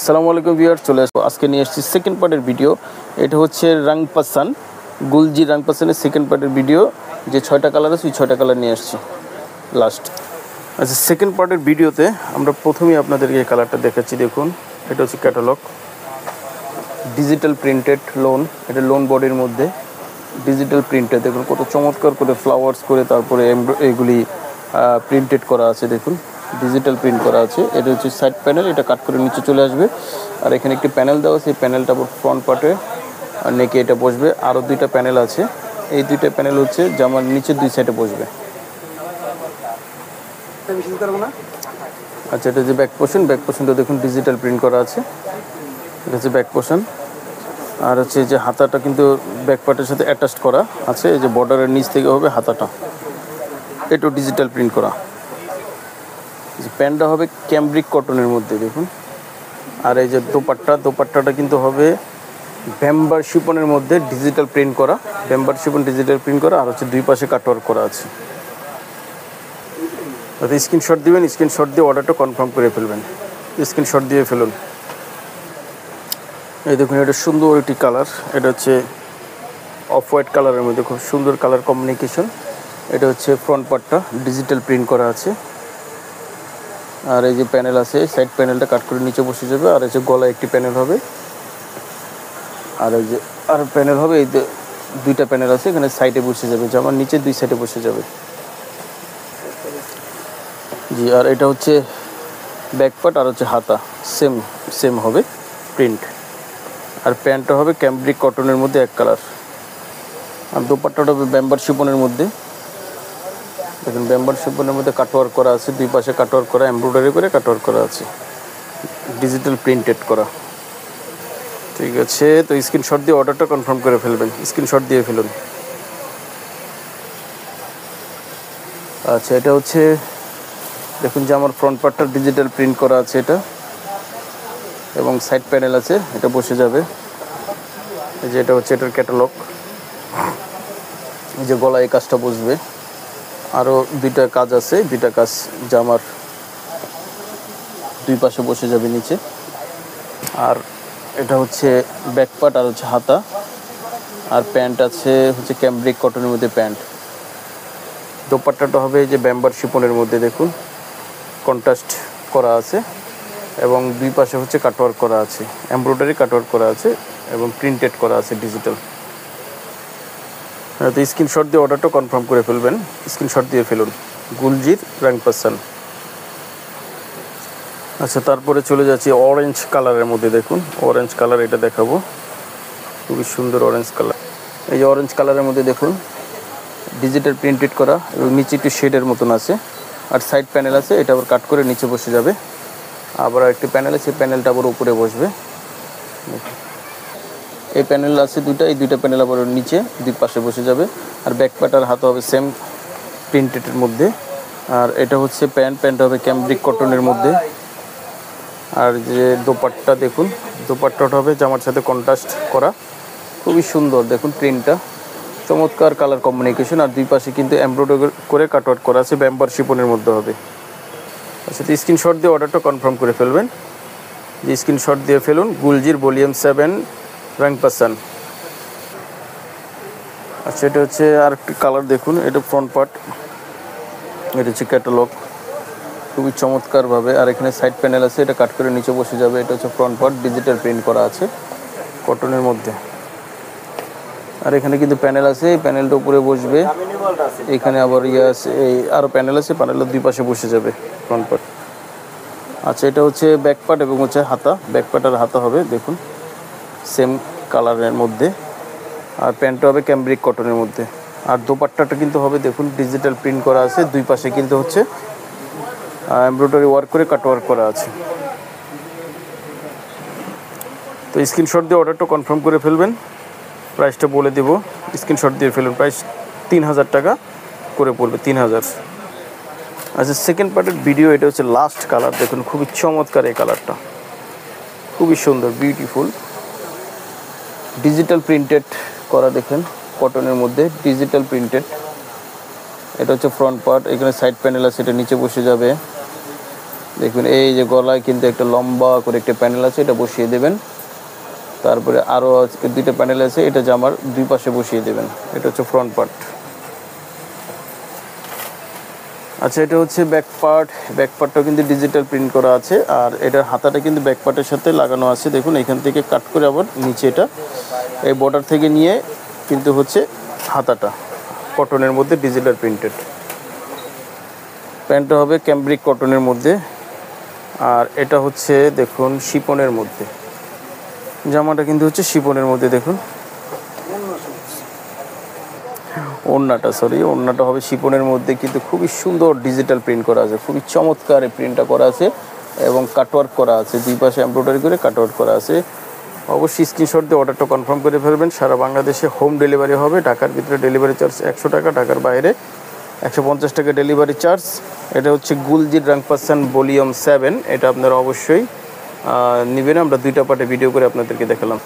আসসালামু আলাইকুম ভিউয়ার্স, চলে আসবো আজকে নিয়ে এসেছি সেকেন্ড পার্টের ভিডিও। এটা হচ্ছে রাংপাসান গুলজি রাংপাসানের সেকেন্ড পার্টের ভিডিও। যে 6টা কালার আছে ওই 6টা কালার নিয়ে আসছি লাস্ট। আচ্ছা, সেকেন্ড পার্টের ভিডিওতে আমরা প্রথমেই আপনাদেরকে এই কালারটা দেখাচ্ছি। দেখুন, এটা হচ্ছে ক্যাটালগ, ডিজিটাল প্রিন্টেড লোন। এটা লোন বডির মধ্যে ডিজিটাল প্রিন্টেড। দেখুন কত চমৎকার করে ফ্লাওয়ার্স করে তারপরে এগুলি প্রিন্টেড করা আছে। দেখুন ডিজিটাল প্রিন্ট করা আছে। এটা হচ্ছে সাইড প্যানেল, এটা কাট করে নিচে চলে আসবে। আর এখানে একটি প্যানেল দেওয়া, সেই প্যানেলটা আবার ফ্রন্ট পার্টে আর নেকে এটা বসবে। আরও দুইটা প্যানেল আছে, এই দুইটা প্যানেল হচ্ছে জামার নিচের দুই সাইডে বসবে। আচ্ছা, এটা যে ব্যাক পোর্শন, ব্যাক পোর্শনটা দেখুন ডিজিটাল প্রিন্ট করা আছে। এটা হচ্ছে ব্যাক পোর্শন। আর হচ্ছে যে হাতাটা কিন্তু ব্যাক পার্টের সাথে অ্যাটাচড করা আছে। এই যে বর্ডারের নিচ থেকে হবে হাতাটা, এটাও ডিজিটাল প্রিন্ট করা। যে প্যান্টটা হবে ক্যামব্রিক কটনের মধ্যে দেখুন। আর এই যে দোপাট্টাটা কিন্তু হবে ব্যাম্বার শিপনের মধ্যে ডিজিটাল প্রিন্ট করা, ব্যাম্বার শিপন ডিজিটাল প্রিন্ট করা। আর হচ্ছে দুই পাশে কাটওয়ার্ক করা আছে। স্ক্রিনশট দিবেন, স্ক্রিনশট দিয়ে অর্ডারটা কনফার্ম করে ফেলবেন। স্ক্রিনশট দিয়ে ফেলুন। এই দেখুন, এটা সুন্দর একটি কালার। এটা হচ্ছে অফ হোয়াইট কালারের মধ্যে খুব সুন্দর কালার কম্বিনেশন। এটা হচ্ছে ফ্রন্ট পার্টটা ডিজিটাল প্রিন্ট করা আছে। আর এই যে প্যানেল আছে, সাইড প্যানেলটা কাট করে নিচে বসে যাবে। আর এই যে গলায় একটি প্যানেল হবে, আর এই যে আর প্যানেল হবে। এই দুইটা প্যানেল আছে, এখানে সাইডে বসে যাবে, জামার নিচে দুই সাইডে বসে যাবে। জি, আর এটা হচ্ছে ব্যাক পার্ট আর হচ্ছে হাতা সেম হবে প্রিন্ট। আর প্যান্টটা হবে ক্যামব্রিক কটনের মধ্যে এক কালার। আর দোপাট্টাটা হবে ব্যাম্বার শিপনের মধ্যে। দেখুন ব্যাম্বার শিপনের মধ্যে কাটওয়ার্ক করা আছে, দুই পাশে কাটওয়ার্ক করা, এমব্রয়ডারি করে কাটওয়ার্ক করা আছে, ডিজিটাল প্রিন্টেড করা। ঠিক আছে, তো স্ক্রিনশট দিয়ে অর্ডারটা কনফার্ম করে ফেলবেন। স্ক্রিনশট দিয়ে ফেলুন। আচ্ছা, এটা হচ্ছে দেখুন যে আমার ফ্রন্ট পার্টটা ডিজিটাল প্রিন্ট করা আছে এটা, এবং সাইড প্যানেল আছে, এটা বসে যাবে। এই যে এটা হচ্ছে এটার ক্যাটালগ। এই যে গলায় এই কাজটা বসবে। আরও দুইটা কাজ আছে, দুইটা কাজ জামার দুই পাশে বসে যাবে নিচে। আর এটা হচ্ছে ব্যাক পার্ট আর হচ্ছে হাতা। আর প্যান্ট আছে হচ্ছে ক্যামব্রিক কটনের মধ্যে প্যান্ট। দোপাট্টাটা হবে এই যে ব্যাম্বার শিপনের মধ্যে দেখুন কন্ট্রাস্ট করা আছে, এবং দুই পাশে হচ্ছে কাটওয়ার্ক করা আছে, এমব্রয়ডারি কাটওয়ার্ক করা আছে এবং প্রিন্টেড করা আছে ডিজিটাল। তো স্ক্রিনশট দিয়ে অর্ডারটা কনফার্ম করে ফেলবেন। স্ক্রিনশট দিয়ে ফেলুন। গুলজির রাংপাসান। আচ্ছা, তারপরে চলে যাচ্ছি অরেঞ্জ কালারের মধ্যে। দেখুন অরেঞ্জ কালার, এটা দেখাবো, খুবই সুন্দর অরেঞ্জ কালার। এই যে অরেঞ্জ কালারের মধ্যে দেখুন ডিজিটাল প্রিন্টেড করা, এবং নিচে একটু শেডের মতন আছে। আর সাইড প্যানেল আছে, এটা আবার কাট করে নিচে বসে যাবে। আবার একটি প্যানেল আছে, প্যানেলটা আবার উপরে বসবে। এই প্যানেল আছে দুইটা, এই দুইটা প্যানেল আবার নিচে দুই পাশে বসে যাবে। আর ব্যাক পার্ট আর হাতা হবে সেম প্রিন্টেডের মধ্যে। আর এটা হচ্ছে প্যান্টটা হবে ক্যামব্রিক কটনের মধ্যে। আর যে দোপাট্টা দেখুন, দোপাট্টাটা হবে জামার সাথে কন্ট্রাস্ট করা, খুবই সুন্দর। দেখুন প্রিন্টটা চমৎকার কালার কম্বিনেশন। আর দুই পাশে কিন্তু এমব্রয়ডারি করে কাটওয়ার্ক করা আছে, ব্যাম্বার শিপনের মধ্যে হবে। আচ্ছা, তো স্ক্রিনশট দিয়ে অর্ডারটা কনফার্ম করে ফেলবেন। যে স্ক্রিনশট দিয়ে ফেলুন। গুলজির ভলিউম 7 রাংপাসান। আচ্ছা, এটা হচ্ছে আর একটি কালার দেখুন, এটা ফ্রন্ট পার্ট, এটা হচ্ছে ক্যাটালগ, খুবই চমৎকারভাবে। আর এখানে সাইড প্যানেল আছে, এটা কাট করে নিচে বসে যাবে। এটা হচ্ছে ফ্রন্ট পার্ট, ডিজিটাল প্রিন্ট করা আছে কটনের মধ্যে। আর এখানে কিন্তু প্যানেল আছে, এই প্যানেলটা উপরে বসবে। এখানে আবার আছে, এই আরও প্যানেল আছে, প্যানেলের দুই পাশে বসে যাবে ফ্রন্ট পার্ট। আচ্ছা, এটা হচ্ছে ব্যাক পার্ট এবং হচ্ছে হাতা। ব্যাক পার্ট আর হাতা হবে দেখুন সেম কালারের মধ্যে। আর প্যান্টটা হবে ক্যামব্রিক কটনের মধ্যে। আর দোপাট্টাটা কিন্তু হবে দেখুন ডিজিটাল প্রিন্ট করা আছে, দুই পাশে কিন্তু হচ্ছে এমব্রয়ডারি ওয়ার্ক করে কাটওয়ার্ক করা আছে। তো স্ক্রিনশট দিয়ে অর্ডারটা কনফার্ম করে ফেলবেন। প্রাইসটা বলে দেব, স্ক্রিনশট দিয়ে ফেলুন। প্রাইস 3000 টাকা করে পড়বে, 3000। আচ্ছা, সেকেন্ড পার্টের ভিডিও। এটা হচ্ছে লাস্ট কালার। দেখুন খুবই চমৎকার এই কালারটা, খুবই সুন্দর, বিউটিফুল, ডিজিটাল প্রিন্টেড করা। দেখেন কটনের মধ্যে ডিজিটাল প্রিন্টেড। এটা হচ্ছে ফ্রন্ট পার্ট, এখানে সাইড প্যানেল আছে, এটা নিচে বসে যাবে। দেখুন এই যে গলায় কিন্তু একটা লম্বা করে একটা প্যানেল আছে, এটা বসিয়ে দেবেন। তারপরে আরও দুইটা প্যানেল আছে, এটা জামার দুই পাশে বসিয়ে দেবেন। এটা হচ্ছে ফ্রন্ট পার্ট। আচ্ছা, এটা হচ্ছে ব্যাক পার্ট। ব্যাক পার্টটাও কিন্তু ডিজিটাল প্রিন্ট করা আছে, আর এটার হাতাটা কিন্তু ব্যাক পার্টের সাথে লাগানো আছে। দেখুন এখান থেকে কাট করে আবার নিচে এটা এই বর্ডার থেকে নিয়ে কিন্তু হচ্ছে হাতাটা কটনের মধ্যে ডিজিটাল প্রিন্টেড। প্যান্টটা হবে ক্যাম্ব্রিক কটনের মধ্যে, আর এটা হচ্ছে দেখুন শিপনের মধ্যে। জামাটা কিন্তু হচ্ছে শিপনের মধ্যে। দেখুন ওড়নাটা হবে শিপনের মধ্যে, কিন্তু খুবই সুন্দর ডিজিটাল প্রিন্ট করা আছে, খুবই চমৎকার এই প্রিন্টটা করা আছে এবং কাটওয়ার্ক করা আছে, দুই পাশে এমব্রয়ডারি করে কাটওয়ার্ক করা আছে। অবশ্যই স্ক্রিনশট দিয়ে অর্ডারটা কনফার্ম করে ফেলবেন। সারা বাংলাদেশে হোম ডেলিভারি হবে। ঢাকার ভিতরে ডেলিভারি চার্জ 100 টাকা, ঢাকার বাইরে 150 টাকা ডেলিভারি চার্জ। এটা হচ্ছে গুলজির রাংপাসান ভলিউম 7। এটা আপনারা অবশ্যই নেবেন। আমরা দুইটা পার্টে ভিডিও করে আপনাদেরকে দেখালাম।